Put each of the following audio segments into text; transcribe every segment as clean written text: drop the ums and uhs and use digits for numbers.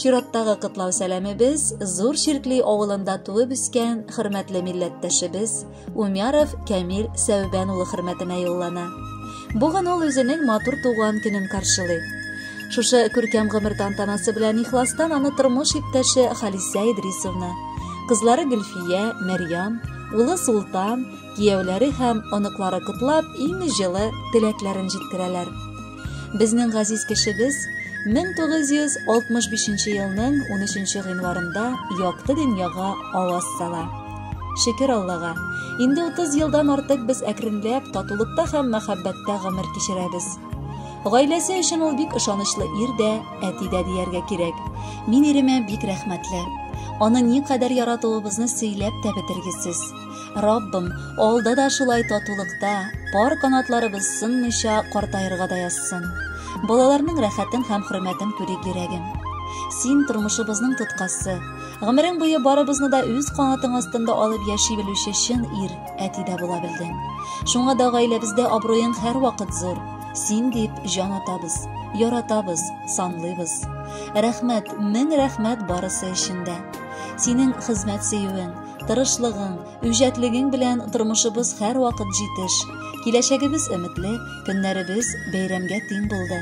Чираттагы кытлау сәламебез зур Ширкли авылында туып үскән хөрмәтле милләттәшебез Умяров Камил Сәүбән улы хөрмәтенә юллана. Бүген ул үзенең матур туган көнен каршылый. Шушы күркәм гомер тантанасы белән ихластан аны тормыш иптәше Халисә Идрисовна, кызлары Гөлфия, Мәрьям, улы Султан, кияүләре һәм оныклары кытлап иң җылы теләкләрен җиткерәләр. Безнең газиз кешебез 1965 елның 13 гыйнварында якты дөньяга аваз сала. Шөкер Аллага, инде 30 елдан артык без әкренләп татулыкта һәм мәхәббәттә гомер кичерәбез. Гаиләсе өчен ул бик ышанычлы ир дә, әти дә дияргә кирәк. Мин иремә бик рәхмәтле. Аны никадәр яратуыбызны сөйләп тә бетергесез. Раббым, алда да шулай татулыкта, пар канатларыбыз сынмыйча картаерга да язсын. Балаларның рәхәтен һәм хөрмәтен күрик йөрәгем. Син тормышыбызның тоткасы. Гомерең буе барыбызны да үз канатың астында алып яши белүче чын ир, әти дә була белдең. Шуңа да гаиләбездә абруең һәр вакыт зур. Син дип җан атабыз, яратабыз, санлыйбыз. Рәхмәт, мең рәхмәт барысы өчендә. Синең хезмәт сөюең, тырышлыгың, үҗәтлегең белән тормышыбыз һәр вакыт җитеш. Киләчәгебез өметле, көннәребез бәйрәмгә тиң булды.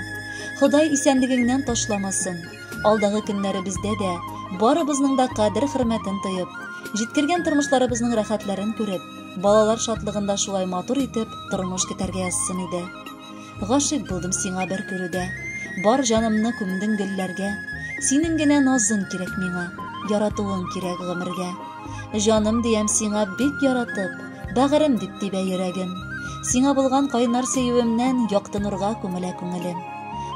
Ходай исәнлегеңнән ташламасын. Алдагы көннәребездә дә барыбызның да кадер-хөрмәтен тоеп, җиткергән тормышларыбызның рәхәтләрен күреп, балалар шатлыгында шулай матур итеп тормыш көтәргә язсын иде. Гашык булдым сиңа бер күрүдә, бар җанымны күмдең гөлләргә. Синең генә назың кирәк миңа, яратуың кирәк гомергә. Җаным диям сиңа бик яратып, бәгырем дип тибә йөрәгем. Сиңа булган кайнар сөюемнән якты нурга күмелә күңелем.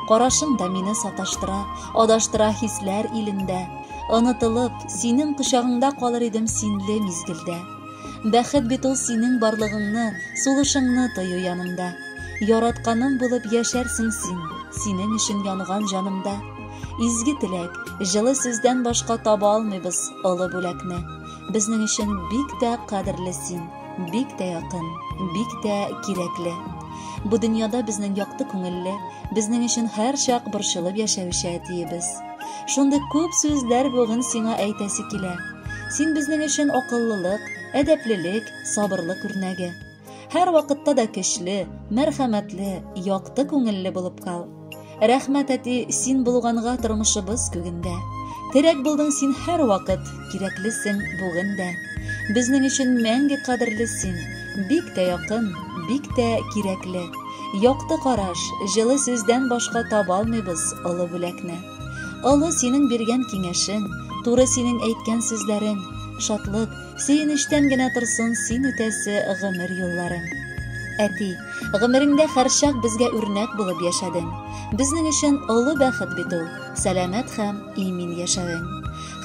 Карашың да мине саташтыра, адаштыра хисләр илендә. Онытылып, синең кочагыңда калыр идем синле мизгелдә. Бәхет бит ул синең барлыгыңны, сулышыңны тою янымда. Яратканым булып яшәрсең син, синең өчен янган җанымда. Изге теләк, җылы сүздән башка таба алмыйбыз олы бүләкне. Безнең өчен бик тә кадерле син, бик тә якын, бик тә кирәкле. Бу дөньяда безнең якты күңелле, безнең өчен һәр чак борчылып яшәүче әтиебез. Шундый күп сүзләр бүген сиңа әйтәсе килә. Син безнең өчен акыллылык, әдәплелек, сабырлык үрнәге. Һәр вакытта да көчле, мәрхәмәтле, якты күңелле булып кал. Рәхмәт әти, син булганга тормышыбыз күгендә. Терәк булдың син һәр вакыт, кирәклесең бүген дә. Безнең өчен мәңге кадерле син, бик тә якын, бик тә кирәкле. Якты караш, җылы сүздән башка таба алмыйбыз олы бүләкне. Олы синең биргән киңәшең, туры синең әйткән сүзләрең, шатлык, сөенечтән генә торсын син үтәсе гомер юлларың. Әти, гомереңдә һәр чак безгә үрнәк булып яшәдең. Безнең өчен олы бәхет бит ул, сәламәт һәм имин яшәвең.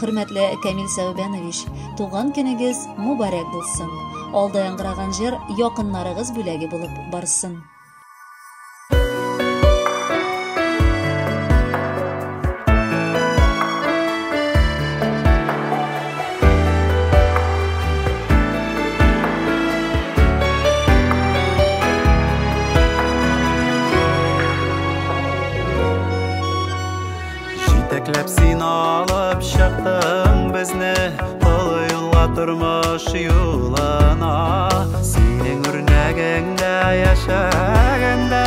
Хөрмәтле Камил Сәүбәнович, туган көнегез мубарәк булсын. Алда яңгыраган җыр якыннарыгыз бүләге булып барсын. Җитәкләп син алып чыктың безне, олы юлга тормыш юлына. Синең үрнәгеңдә яшәгәндә